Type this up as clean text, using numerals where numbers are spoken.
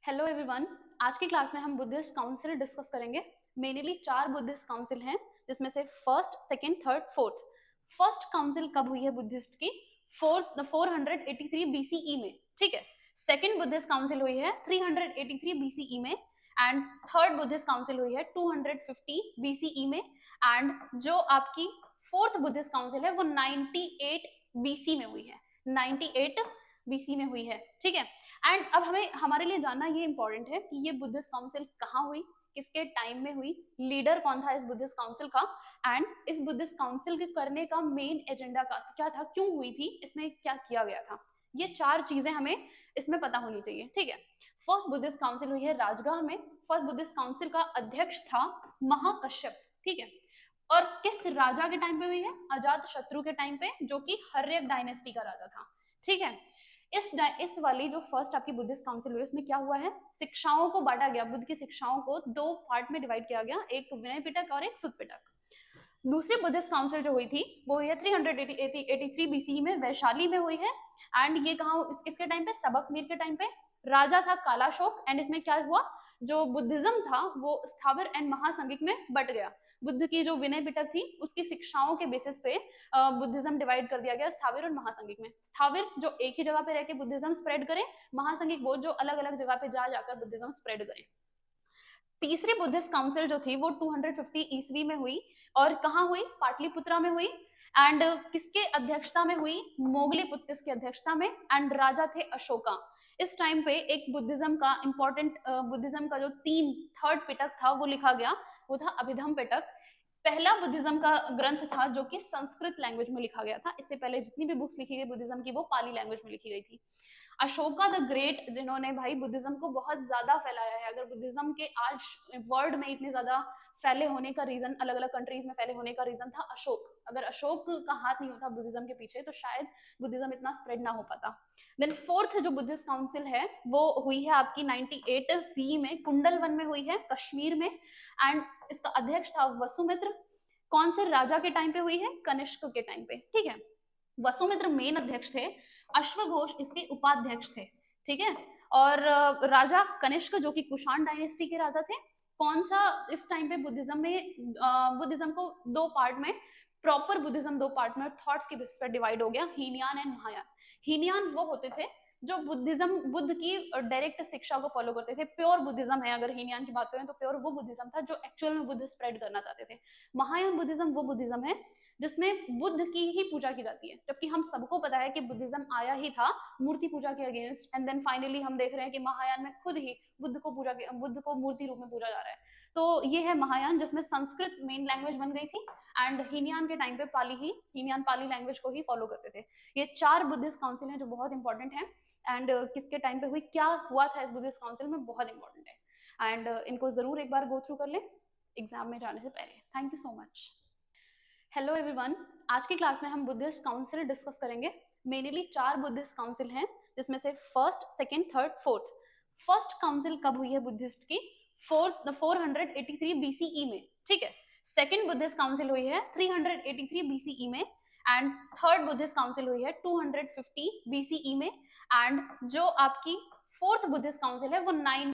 Hello everyone. आज की class में हम बुद्धिस्ट काउंसिल डिस्कस करेंगे। मेनली 4 बुद्धिस्ट काउंसिल हैं, जिसमें से first, second, third, fourth. First council कब हुई है बुद्धिस्ट की? 483 बीसीई में, ठीक है। सेकंड बुद्धिस्ट काउंसिल हुई है 383 बीसीई में, एंड थर्ड बुद्धिस्ट काउंसिल हुई है 250 बीसीई में, एंड जो आपकी फोर्थ बुद्धिस्ट काउंसिल है वो 98 बीसी में हुई है। 98 बीसी में हुई है, ठीक है। एंड अब हमें हमारे लिए जानना ये इंपॉर्टेंट है कि ये बुद्धिस्ट काउंसिल कहाँ हुई, किसके टाइम में हुई, लीडर कौन था इस बुद्धिस्ट काउंसिल का, एंड इस बुद्धिस्ट काउंसिल के करने का मेन एजेंडा का क्या था, क्यों हुई थी, इसमें क्या किया गया था। ये 4 चीजें हमें इसमें पता होनी चाहिए, ठीक है। फर्स्ट बुद्धिस्ट काउंसिल हुई है राजगाह में। फर्स्ट बुद्धिस्ट काउंसिल का अध्यक्ष था महाकश्यप, ठीक है। और किस राजा के टाइम पे हुई है? अजात शत्रु के टाइम पे, जो कि हर्यक डायनेस्टी का राजा था, ठीक है। इस वाली जो फर्स्ट आपकी बुद्धिस्ट काउंसिल हुई उसमें क्या हुआ है, शिक्षाओं को बांटा गया, बुद्ध की शिक्षाओं को 2 पार्ट में डिवाइड किया गया, एक विनय पिटक और एक सुत पिटक। दूसरी बुद्धिस्ट काउंसिल जो हुई थी वो हुई है 383 बीसी में, वैशाली में हुई है। एंड ये कहा किसके टाइम पे? सबक मीर के टाइम पे। राजा था कालाशोक। एंड इसमें क्या हुआ, जो बुद्धिज्म था वो स्थावर एंड महासंगिक में बट गया। बुद्ध की जो विनय पिटक थी उसकी शिक्षाओं के बेसिस पे बुद्धिज्म डिवाइड कर दिया गया स्थाविर और महासंगिक में। स्थाविर जो एक ही जगह पे रह के बुद्धिज्म स्प्रेड करे, महासंगिक वो जो अलग अलग जगह पे जा जाकर बुद्धिज्म स्प्रेड करे। तीसरी बुद्धिस्ट काउंसिल जो थी वो 250 ईस्वी में हुई, और कहाँ हुई? पाटलिपुत्रा में हुई। एंड किसके अध्यक्षता में हुई? मोगलीपुत्तिस की अध्यक्षता में। एंड राजा थे अशोका। इस टाइम पे एक बुद्धिज्म का इंपॉर्टेंट बुद्धिज्म का जो थर्ड पिटक था वो लिखा गया, वो था अभिधम पिटक। पहला बुद्धिज्म का ग्रंथ था जो कि संस्कृत लैंग्वेज में लिखा गया था। इससे पहले जितनी भी बुक्स लिखी गई बुद्धिज्म की वो पाली लैंग्वेज में लिखी गई थी। अशोका द ग्रेट, जिन्होंने भाई बुद्धिज्म को बहुत ज्यादा फैलाया है। अगर बुद्धिज्म के आज वर्ल्ड में इतने ज्यादा फैले होने का रीजन, अलग अलग कंट्रीज में फैले होने का रीजन था अशोक। अगर अशोक का हाथ नहीं होता बुद्धिज्म के पीछे तो शायद बुद्धिज्म इतना स्प्रेड ना हो पाता। देन फोर्थ जो बुद्धिस्ट काउंसिल है वो हुई है आपकी 98 सी में, कुंडलवन में हुई है, कश्मीर में। एंड इसका अध्यक्ष था वसुमित्र। कौन से राजा के टाइम पे हुई है? कनिष्क के टाइम पे, ठीक है। वसुमित्र मेन अध्यक्ष थे, अश्वघोष इसके उपाध्यक्ष थे, ठीक है। और राजा कनिष्क जो कि कुषाण डायनेस्टी के राजा थे। कौन सा इस टाइम पे बुद्धिज्म में बुद्धिज्म को 2 पार्ट में, प्रॉपर बुद्धिज्म 2 पार्ट में थॉट्स के बेसिस पर डिवाइड हो गया, हीनयान एंड महायान। हीनयान वो होते थे जो बुद्धिज्म, बुद्ध की डायरेक्ट शिक्षा को फॉलो करते थे, प्योर बुद्धिज्म है। अगर हीनयान की बात करें तो प्योर वो बुद्धिज्म था जो एक्चुअल में बुद्ध स्प्रेड करना चाहते थे। महायान बुद्धिज्म वो बुद्धिज्म है जिसमें बुद्ध की ही पूजा की जाती है, जबकि हम सबको पता है कि बुद्धिज्म आया ही था मूर्ति पूजा के अगेंस्ट। एंड देन फाइनली हम देख रहे हैं कि महायान में खुद ही बुद्ध को मूर्ति रूप में पूजा जा रहा है। तो ये है महायान, जिसमें संस्कृत मेन लैंग्वेज बन गई थी। एंड हीनयान के टाइम पे हीनयान पाली लैंग्वेज को ही फॉलो करते थे। ये 4 बुद्धिस्ट काउंसिल हैं जो बहुत इंपॉर्टेंट है। एंड किसके टाइम पे हुई, क्या हुआ था इस बुद्धिस्ट काउंसिल में, बहुत इंपॉर्टेंट है। एंड इनको जरूर एक बार गो थ्रू कर ले एग्जाम में जाने से पहले। Thank you so much. Hello everyone. आज की क्लास में हम बुद्धिस्ट काउंसिल डिस्कस करेंगे। मेनली 4 बुद्धिस्ट काउंसिल हैं, जिसमें से first, second, third, fourth. First council कब हुई है बुद्धिस्ट की? 483 बीसीई में, ठीक है। सेकंड बुद्धिस्ट काउंसिल हुई है 383 बीसीई में, एंड थर्ड बुद्धिस्ट काउंसिल हुई है 250 बीसीई में। एंड जो आपकी फोर्थ बुद्धिस्ट काउंसिल है वो 9